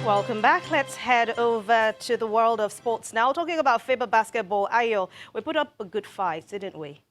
Welcome back. Let's head over to the world of sports now. Talking about FIBA basketball, Ayo, we put up a good fight, didn't we?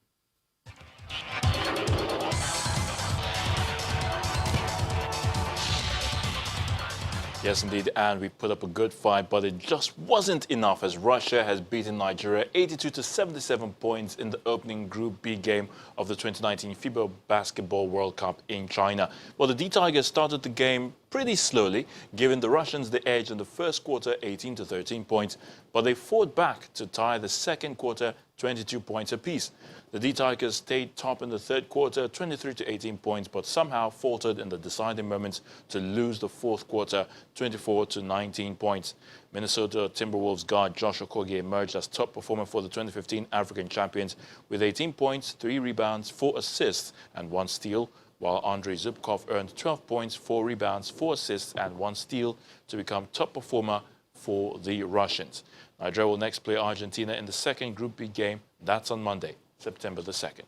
Yes, indeed, and we put up a good fight, but it just wasn't enough as Russia has beaten Nigeria 82 to 77 points in the opening Group B game of the 2019 FIBA Basketball World Cup in China. Well, the D-Tigers started the game pretty slowly, giving the Russians the edge in the first quarter 18 to 13 points, but they fought back to tie the second quarter 22 points apiece. The D-Tigers stayed top in the third quarter 23 to 18 points, but somehow faltered in the deciding moments to lose the fourth quarter 24 to 19 points. Minnesota Timberwolves guard Josh Okogie emerged as top performer for the 2015 African champions with 18 points, 3 rebounds, 4 assists and 1 steal, while Andrei Zubkov earned 12 points, 4 rebounds, 4 assists and 1 steal to become top performer for the Russians. Nigeria will next play Argentina in the second Group B game. That's on Monday, September the 2nd.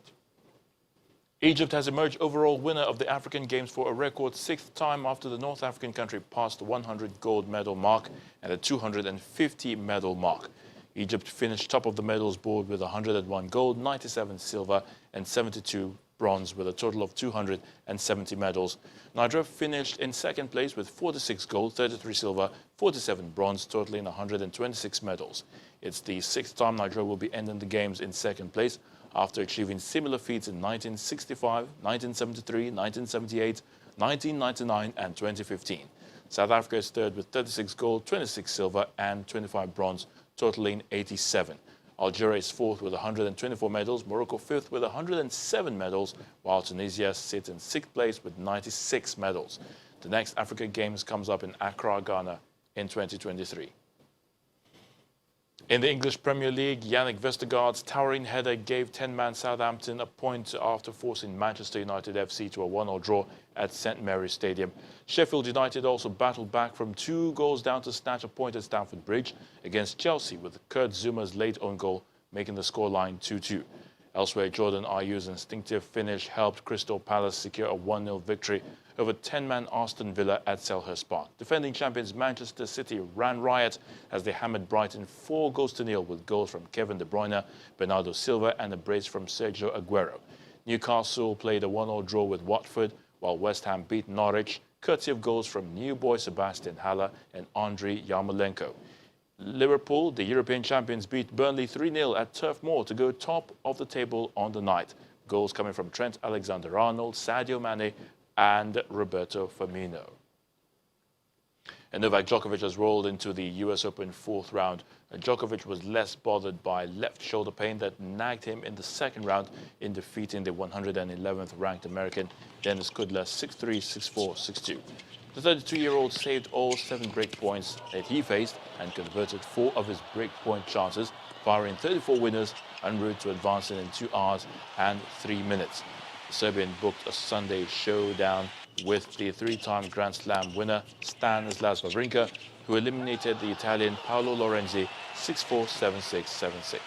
Egypt has emerged overall winner of the African Games for a record 6th time after the North African country passed the 100 gold medal mark and the 250 medal mark. Egypt finished top of the medals board with 101 gold, 97 silver and 72 bronze with a total of 270 medals. Nigeria finished in second place with 46 gold, 33 silver, 47 bronze, totaling 126 medals. It's the 6th time Nigeria will be ending the games in second place after achieving similar feats in 1965, 1973, 1978, 1999 and 2015. South Africa is third with 36 gold, 26 silver and 25 bronze, totaling 87. Algeria is fourth with 124 medals, Morocco fifth with 107 medals, while Tunisia sits in sixth place with 96 medals. The next Africa Games comes up in Accra, Ghana in 2023. In the English Premier League, Yannick Vestergaard's towering header gave 10-man Southampton a point after forcing Manchester United FC to a 1-1 draw at St Mary's Stadium. Sheffield United also battled back from 2 goals down to snatch a point at Stamford Bridge against Chelsea, with Kurt Zuma's late own goal making the scoreline 2-2. Elsewhere, Jordan Ayew's instinctive finish helped Crystal Palace secure a 1-0 victory over 10-man Aston Villa at Selhurst Park. Defending champions Manchester City ran riot as they hammered Brighton 4-0 with goals from Kevin De Bruyne, Bernardo Silva and a brace from Sergio Aguero. Newcastle played a 1-1 draw with Watford, while West Ham beat Norwich, courtesy of goals from new boy Sebastian Haller and Andriy Yarmolenko. Liverpool, the European champions, beat Burnley 3-0 at Turf Moor to go top of the table on the night. Goals coming from Trent Alexander-Arnold, Sadio Mane and Roberto Firmino. And Novak Djokovic has rolled into the US Open fourth round. Djokovic was less bothered by left shoulder pain that nagged him in the second round in defeating the 111th ranked American Denis Kudla 6-3, 6-4, 6-2. The 32-year-old saved all 7 break points that he faced and converted 4 of his break point chances, firing 34 winners en route to advancing in 2 hours and 3 minutes. The Serbian booked a Sunday showdown with the 3-time Grand Slam winner Stanislas Wawrinka, who eliminated the Italian Paolo Lorenzi 6-4, 7-6, 7-6.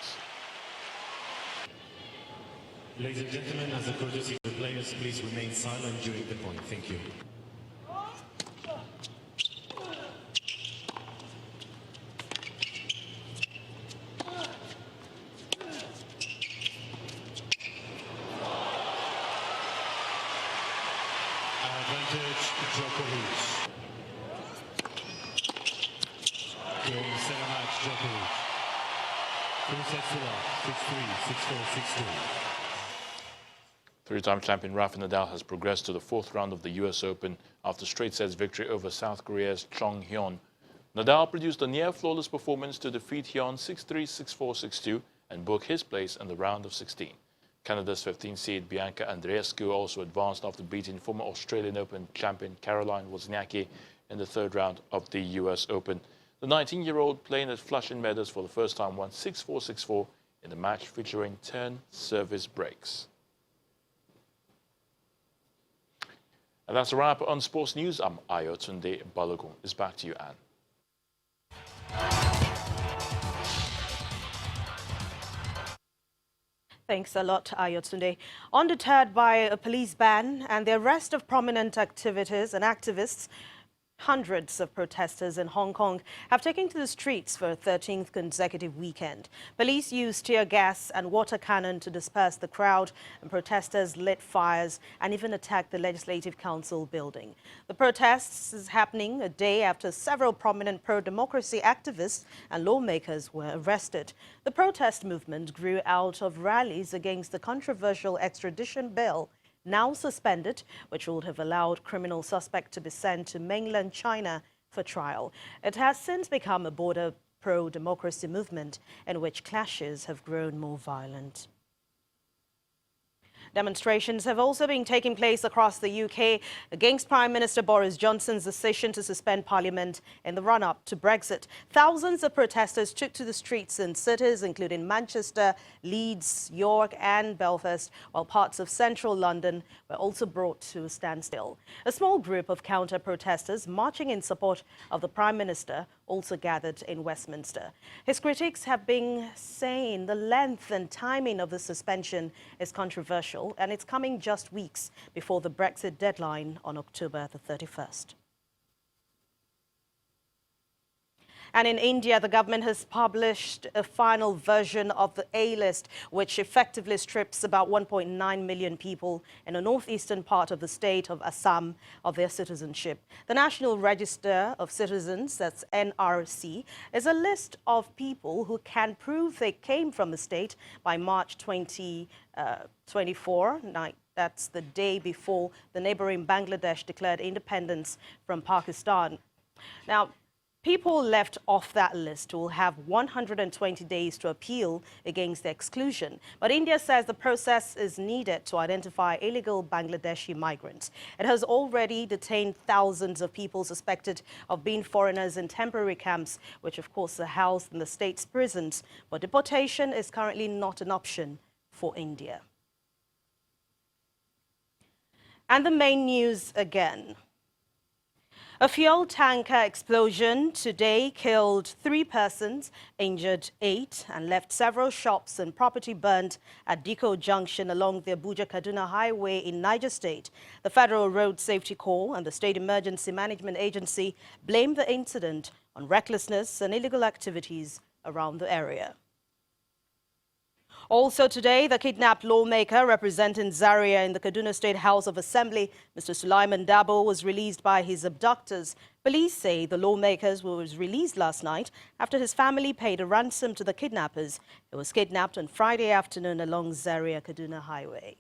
Ladies and gentlemen, as a courtesy to the players, please remain silent during the point. Thank you. Advantage Djokovic. Game center match Djokovic. 2 sets to love, 6-3, 6-4, 6-3. 3-time champion Rafa Nadal has progressed to the fourth round of the US Open after straight sets victory over South Korea's Chung Hyun. Nadal produced a near-flawless performance to defeat Hyun 6-3, 6-4, 6-2 and book his place in the round of 16. Canada's 15th seed Bianca Andreescu also advanced after beating former Australian Open champion Caroline Wozniacki in the third round of the US Open. The 19-year-old playing at Flushing Meadows for the first time won 6-4, 6-4 in the match featuring 10 service breaks. And that's a wrap on Sports News. I'm Ayotunde Balogun. It's back to you, Anne. Thanks a lot, Ayotunde. Undeterred by a police ban and the arrest of prominent activities and activists, Hundreds of protesters in Hong Kong have taken to the streets for a 13th consecutive weekend. Police used tear gas and water cannon to disperse the crowd, and protesters lit fires and even attacked the Legislative Council building. The protests is happening a day after several prominent pro-democracy activists and lawmakers were arrested. The protest movement grew out of rallies against the controversial extradition bill now suspended, which would have allowed criminal suspects to be sent to mainland China for trial. It has since become a border pro-democracy movement in which clashes have grown more violent. Demonstrations have also been taking place across the UK against Prime Minister Boris Johnson's decision to suspend Parliament in the run-up to Brexit. Thousands of protesters took to the streets in cities including Manchester, Leeds, York and Belfast, while parts of central London were also brought to a standstill. A small group of counter-protesters marching in support of the Prime Minister also gathered in Westminster. His critics have been saying the length and timing of the suspension is controversial, and it's coming just weeks before the Brexit deadline on October the 31st. And in India, the government has published a final version of the A-list, which effectively strips about 1.9 million people in the northeastern part of the state of Assam of their citizenship. The National Register of Citizens, that's NRC, is a list of people who can prove they came from the state by March 2024. That's the day before the neighboring Bangladesh declared independence from Pakistan. Now, people left off that list will have 120 days to appeal against the exclusion. But India says the process is needed to identify illegal Bangladeshi migrants. It has already detained thousands of people suspected of being foreigners in temporary camps, which of course are housed in the state's prisons. But deportation is currently not an option for India. And the main news again. A fuel tanker explosion today killed 3 persons, injured 8, and left several shops and property burnt at Diko Junction along the Abuja-Kaduna Highway in Niger State. The Federal Road Safety Corps and the State Emergency Management Agency blamed the incident on recklessness and illegal activities around the area. Also today, the kidnapped lawmaker representing Zaria in the Kaduna State House of Assembly, Mr. Sulaiman Dabo, was released by his abductors. Police say the lawmaker was released last night after his family paid a ransom to the kidnappers. He was kidnapped on Friday afternoon along Zaria-Kaduna Highway.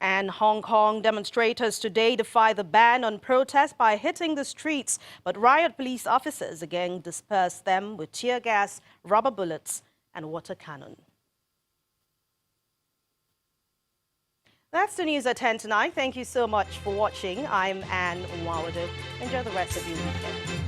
And Hong Kong demonstrators today defy the ban on protest by hitting the streets, but riot police officers again dispersed them with tear gas, rubber bullets and water cannon. That's the news at 10 tonight. Thank you so much for watching. I'm Anne Nwawado. Enjoy the rest of your weekend.